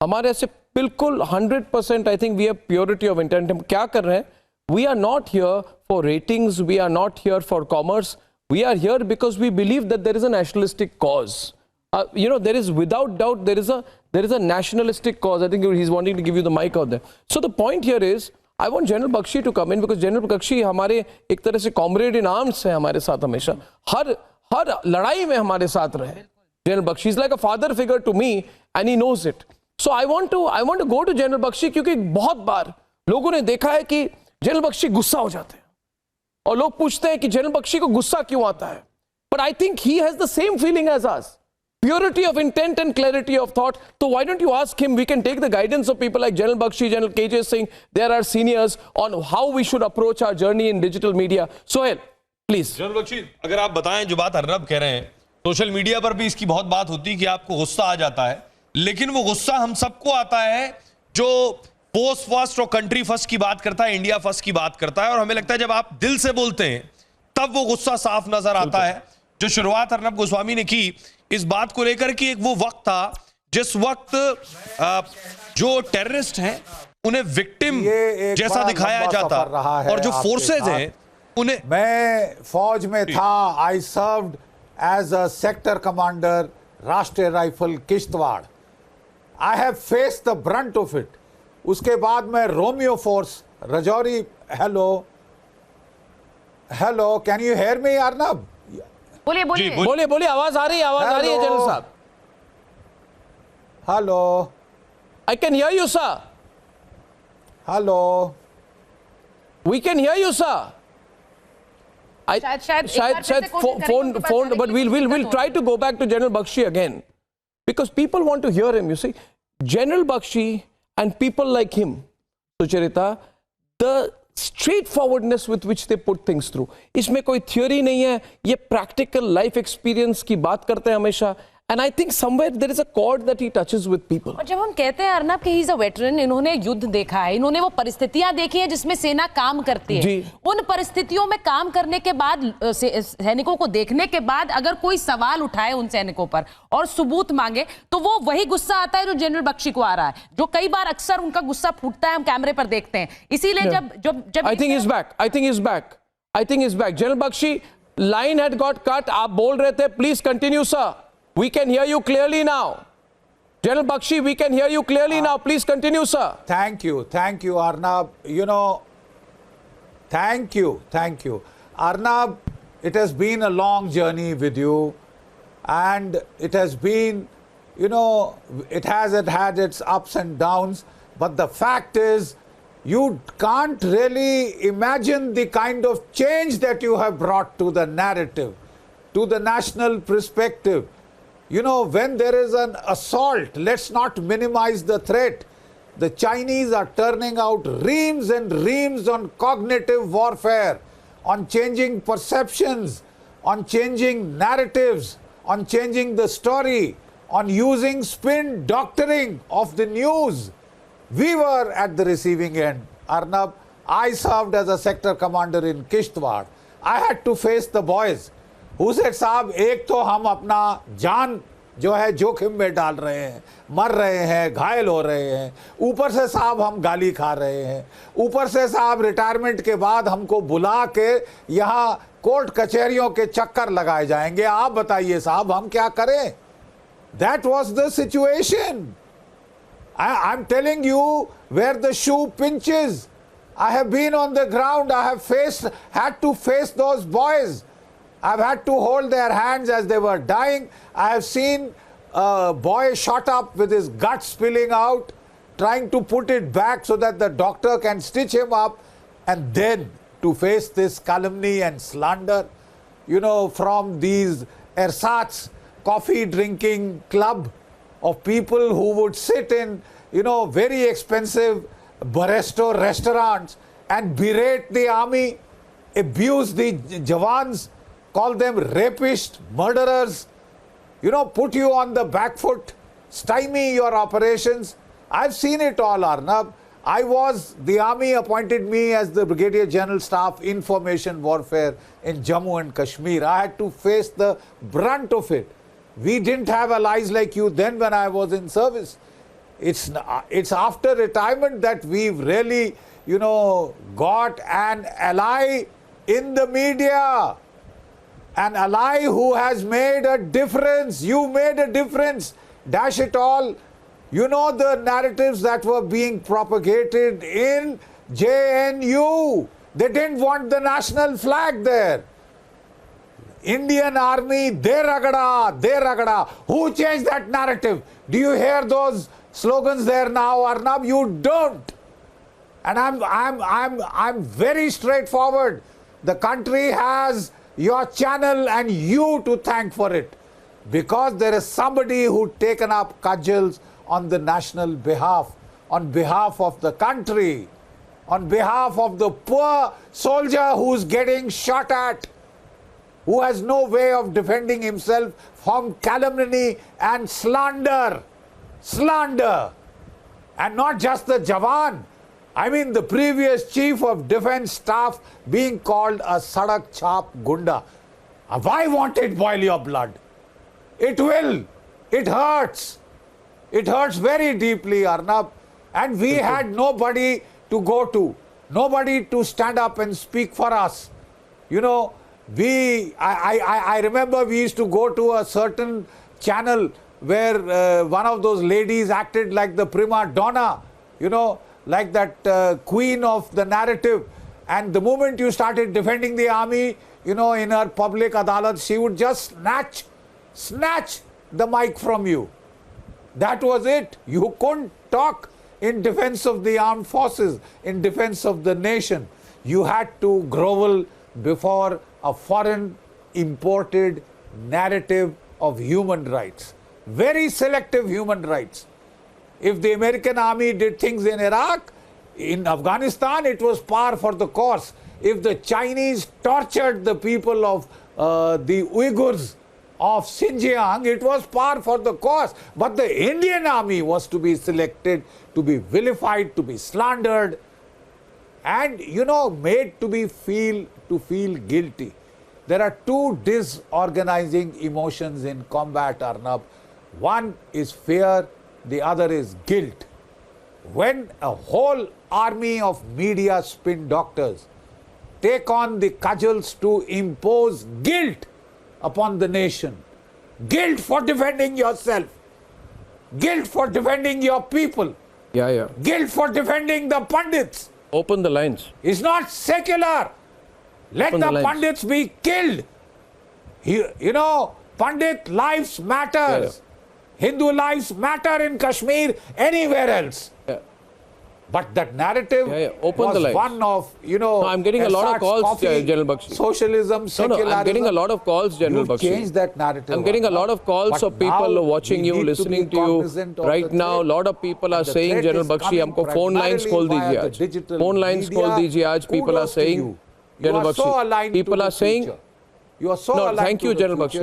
हमारे ऐसे बिल्कुल 100% I think we have purity of intent. हम क्या कर रहे हैं? We are not here for ratings, we are not here for commerce, we are here because we believe that there is a nationalistic cause. You know, there is without doubt there is a nationalistic cause. I think he's wanting to give you the mic out there. So the point here is, I want General Bakshi to come in because General Bakshi हमारे एक तरह से comrade in arms है हमारे साथ हमेशा. हर लड़ाई में हमारे साथ रहे. General Bakshi is like a father figure to me and he knows it. So I want to go to General Bakshi क्योंकि बहुत बार लोगों ने देखा है कि General Bakshi गुस्सा हो जाते हैं और लोग पूछते हैं कि General Bakshi को गुस्सा क्यों आता है. But I think he has the same feeling as us. Purity of intent and clarity of thought. So why don't you ask him? We can take the guidance of people like General Bakshi, General KJ Singh. There are seniors on how we should approach our journey in digital media. Sohail, please. General Bakshi, अगर आप बताएं जो बात अर्नब कह रहे हैं, social media पर भी इसकी बहुत बात होती है कि आपको गुस्सा आ जाता है, लेकिन वो गुस्सा हम सबको आता है जो पोस्ट फर्स्ट और कंट्री फर्स्ट की बात करता है, इंडिया फर्स्ट की बात करता है, और हमें लगता है जब आप दिल से बोलते हैं तब वो गुस्सा साफ नजर आता है. जो शुरुआत अर्नब गोस्वामी ने की इस बात को लेकर कि एक वो वक्त था जिस वक्त जो टेररिस्ट हैं उन्हें विक्टिम जैसा दिखाया जाता और जो फोर्सेज हैं उन्हें. मैं फौज में था. I served as a sector commander, Rashtriya rifle Kishtwar. I have faced the brunt of it. उसके बाद मैं Romeo force Rajouri. Hello hello, can you hear me Arnab? बोलिए बोलिए, आवाज आ रही है जनरल साहब. Hello, I can hear you sir. Hello, we can hear you sir. शायद phone but we'll try to go back to General Bakshi again because people want to hear him. You see, General Bakshi and people like him, Sucharita, the straightforwardness with which they put things through. इसमें कोई theory नहीं है, ये practical life experience की बात करते हैं हमेशा. And I think somewhere there is a chord that he touches with people. और जब हम कहते हैं अर्नब कि he is a veteran, इन्होंने युद्ध देखा है, इन्होंने वो परिस्थितियां देखी हैं जिसमें सेना काम करती है. उन परिस्थितियों में काम करने के बाद, सैनिकों को देखने के बाद अगर कोई सवाल उठाए उन सैनिकों पर और सबूत मांगे तो वो वही गुस्सा आता है जो जनरल बख्शी को आ रहा है, जो कई बार अक्सर उनका गुस्सा फूटता है, हम कैमरे पर देखते हैं. इसीलिए जब I think he's back. General Bakshi, line had got cut. आप बोल रहे थे, please continue sir. We can hear you clearly now. General Bakshi, we can hear you clearly now. Please continue, sir. Thank you, Arnab. You know, thank you. Arnab, it has been a long journey with you, and it has been, you know, it has had its ups and downs, but the fact is, you can't really imagine the kind of change that you have brought to the narrative, to the national perspective. You know, when there is an assault, let's not minimize the threat. The Chinese are turning out reams and reams on cognitive warfare, on changing perceptions, on changing narratives, on changing the story, on using spin doctoring of the news. We were at the receiving end. Arnab, I served as a sector commander in Kishtwar. I had to face the boys who said, साहब एक तो हम अपना जान जो है जोखिम में डाल रहे हैं, मर रहे हैं, घायल हो रहे हैं, ऊपर से साहब हम गाली खा रहे हैं, ऊपर से साहब रिटायरमेंट के बाद हमको बुला के यहाँ कोर्ट कचहरियों के चक्कर लगाए जाएंगे. आप बताइए साहब हम क्या करें? That was the situation. I'm telling you where the shoe pinches. I have been on the ground. I have had to face those boys. I've had to hold their hands as they were dying. I have seen a boy shot up with his gut spilling out, trying to put it back so that the doctor can stitch him up, and then to face this calumny and slander, you know, from these ersatz coffee drinking club of people who would sit in, you know, very expensive Baresto restaurants and berate the army, abuse the Jawans, call them rapists, murderers, you know, put you on the back foot, stymie your operations. I've seen it all, Arnab. The army appointed me as the Brigadier General Staff Information Warfare in Jammu and Kashmir. I had to face the brunt of it. We didn't have allies like you then when I was in service. It's after retirement that we've really, you know, got an ally in the media. An ally who has made a difference. You made a difference. Dash it all. You know the narratives that were being propagated in JNU. They didn't want the national flag there. Indian Army, de ragada, de ragada. Who changed that narrative? Do you hear those slogans there now, Arnab? You don't. And I'm very straightforward. The country has your channel and you to thank for it, because there is somebody who taken up cudgels on the national behalf, on behalf of the country, on behalf of the poor soldier who's getting shot at, who has no way of defending himself from calumny and slander. Slander. And not just the Jawan. I mean the previous chief of defense staff being called a sadak chap gunda. Why won't it boil your blood? It will. It hurts. It hurts very deeply, Arnab. And we had nobody to go to. Nobody to stand up and speak for us. You know, I remember we used to go to a certain channel where one of those ladies acted like the prima donna, you know, like that queen of the narrative. And the moment you started defending the army, you know, in her public adalat, she would just snatch the mic from you. That was it. You couldn't talk in defense of the armed forces, in defense of the nation. You had to grovel before a foreign imported narrative of human rights. Very selective human rights. If the American army did things in Iraq, in Afghanistan, it was par for the course. If the Chinese tortured the people of the Uyghurs of Xinjiang, it was par for the course. But the Indian army was to be selected, to be vilified, to be slandered, and, you know, made to feel guilty. There are two disorganizing emotions in combat, Arnab. One is fear, the other is guilt. When a whole army of media spin doctors take on the cudgels to impose guilt upon the nation, guilt for defending yourself, guilt for defending your people, guilt for defending the pundits. Open the lines. It's not secular. Let the pundits be killed. You know, Pandit lives matters. Hindu lives matter in Kashmir, anywhere else. But that narrative was one of, you know, I'm getting a lot of calls, General Bakshi. Socialism, secularism. I'm getting a lot of calls, General Bakshi. Change that narrative. I'm getting a lot of calls of people watching you, listening to you. Right now, a lot of people are saying, General Bakshi, humko phone lines khol dijiye aaj. Phone lines khol dijiye aaj. People are saying, General Bakshi. People are saying, you are so aligned. Thank you, General Bakshi.